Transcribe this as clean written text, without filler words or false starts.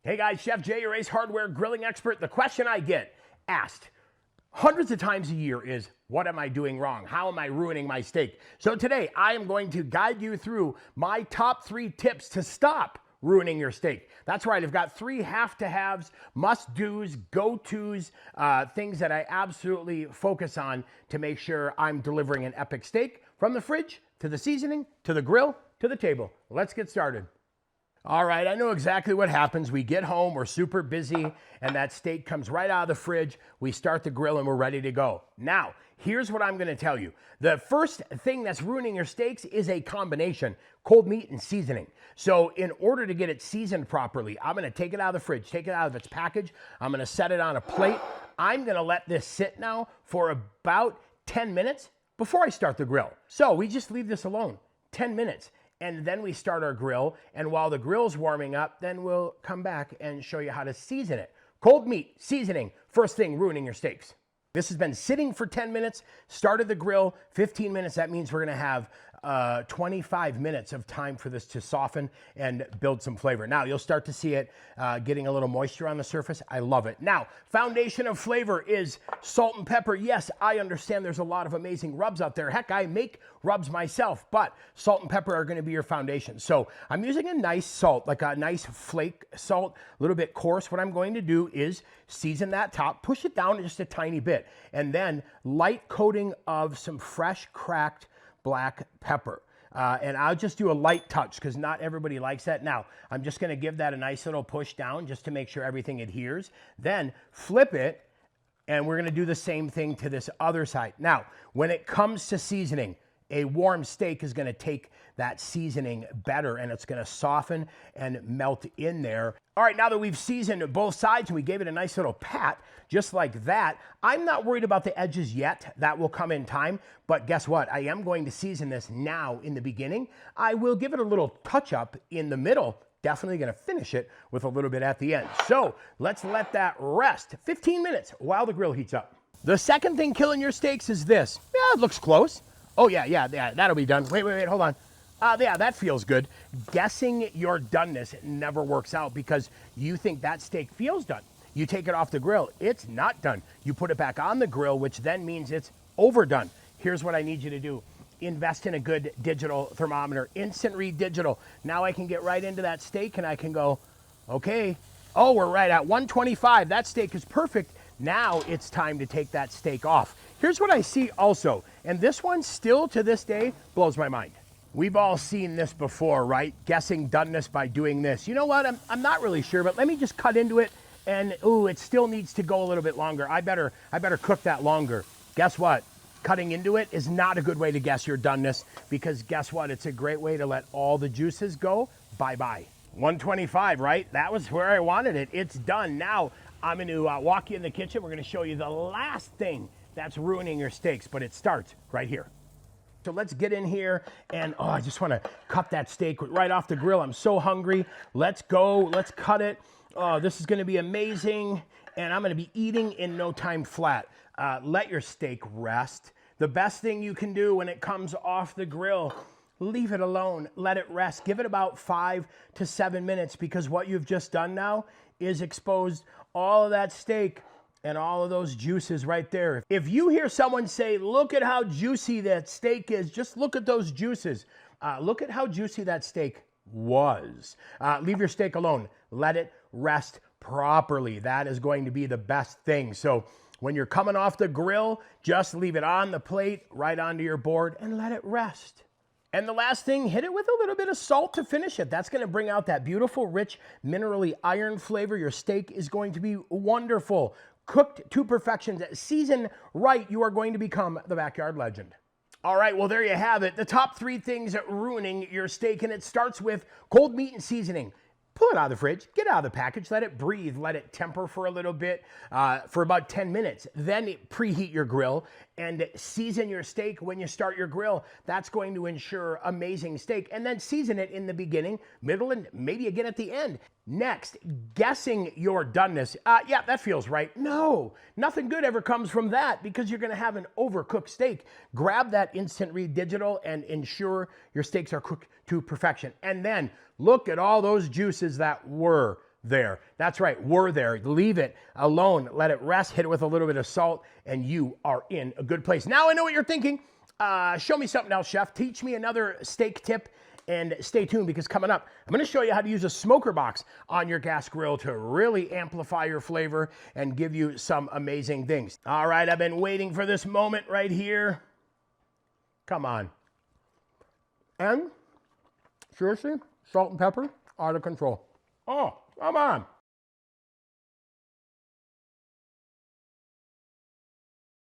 Hey guys, Chef Jay, your Ace Hardware grilling expert. The question I get asked hundreds of times a year is, what am I doing wrong? How am I ruining my steak? So today I am going to guide you through my top 3 tips to stop ruining your steak. That's right, I've got 3 have-to-haves, must-dos, go-tos, things that I absolutely focus on to make sure I'm delivering an epic steak from the fridge to the seasoning to the grill to the table. Let's get started. All right, I know exactly what happens. We get home, we're super busy, and that steak comes right out of the fridge. We start the grill and we're ready to go. Now, here's what I'm gonna tell you. The first thing that's ruining your steaks is a combination, cold meat and seasoning. So in order to get it seasoned properly, I'm gonna take it out of the fridge, take it out of its package. I'm gonna set it on a plate. I'm gonna let this sit now for about 10 minutes before I start the grill. So we just leave this alone, 10 minutes. And then we start our grill, and while the grill's warming up, then we'll come back and show you how to season it. Cold meat, seasoning, first thing ruining your steaks. This has been sitting for 10 minutes, started the grill, 15 minutes. That means we're gonna have 25 minutes of time for this to soften and build some flavor. Now, you'll start to see it getting a little moisture on the surface. I love it. Now, foundation of flavor is salt and pepper. Yes, I understand there's a lot of amazing rubs out there. Heck, I make rubs myself, but salt and pepper are gonna be your foundation. So I'm using a nice salt, like a nice flake salt, a little bit coarse. What I'm going to do is season that top, push it down just a tiny bit, and then light coating of some fresh cracked black pepper. And I'll just do a light touch because not everybody likes that. Now, I'm just gonna give that a nice little push down just to make sure everything adheres. Then flip it, and we're gonna do the same thing to this other side. Now, when it comes to seasoning, a warm steak is gonna take that seasoning better, and it's gonna soften and melt in there. All right, now that we've seasoned both sides and we gave it a nice little pat, just like that, I'm not worried about the edges yet. That will come in time, but guess what? I am going to season this now in the beginning. I will give it a little touch up in the middle. Definitely gonna finish it with a little bit at the end. So let's let that rest 15 minutes while the grill heats up. The second thing killing your steaks is this. Yeah, it looks close. Oh yeah, that'll be done. Wait, hold on. Yeah, that feels good. Guessing your doneness never works out because you think that steak feels done. You take it off the grill, it's not done. You put it back on the grill, which then means it's overdone. Here's what I need you to do. Invest in a good digital thermometer, instant read digital. Now I can get right into that steak and I can go, okay, oh, we're right at 125. That steak is perfect. Now it's time to take that steak off. Here's what I see also, and this one still to this day blows my mind. We've all seen this before, right? Guessing doneness by doing this. You know what, I'm not really sure, but let me just cut into it and, ooh, it still needs to go a little bit longer. I better cook that longer. Guess what? Cutting into it is not a good way to guess your doneness because guess what? It's a great way to let all the juices go bye-bye. 125, right? That was where I wanted it. It's done. Now I'm gonna walk you in the kitchen. We're gonna show you the last thing that's ruining your steaks, but it starts right here. So let's get in here and, oh, I just wanna cut that steak right off the grill. I'm so hungry. Let's go, let's cut it. Oh, this is gonna be amazing. And I'm gonna be eating in no time flat. Let your steak rest. The best thing you can do when it comes off the grill, leave it alone, let it rest. Give it about 5 to 7 minutes because what you've just done now is exposed all of that steak and all of those juices right there. If you hear someone say, look at how juicy that steak is, just look at those juices. Look at how juicy that steak was. Leave your steak alone. Let it rest properly. That is going to be the best thing. So when you're coming off the grill, just leave it on the plate, right onto your board, and let it rest. And the last thing, hit it with a little bit of salt to finish it. That's gonna bring out that beautiful, rich, minerally iron flavor. Your steak is going to be wonderful. Cooked to perfection, seasoned right, you are going to become the backyard legend. All right, well, there you have it. The top 3 things ruining your steak, and it starts with cold meat and seasoning. Pull it out of the fridge, get it out of the package, let it breathe, let it temper for a little bit, for about 10 minutes. Then preheat your grill and season your steak when you start your grill. That's going to ensure amazing steak. And then season it in the beginning, middle, and maybe again at the end. Next, guessing your doneness. Yeah, that feels right. No, nothing good ever comes from that because you're gonna have an overcooked steak. Grab that instant read digital and ensure your steaks are cooked to perfection. And then look at all those juices that were there. That's right, we're there. Leave it alone, let it rest, hit it with a little bit of salt, and you are in a good place. Now I know what you're thinking. Show me something else, chef. Teach me another steak tip, and stay tuned because coming up, I'm going to show you how to use a smoker box on your gas grill to really amplify your flavor and give you some amazing things. All right, I've been waiting for this moment right here. Come on. And seriously, salt and pepper, out of control. Oh, come on.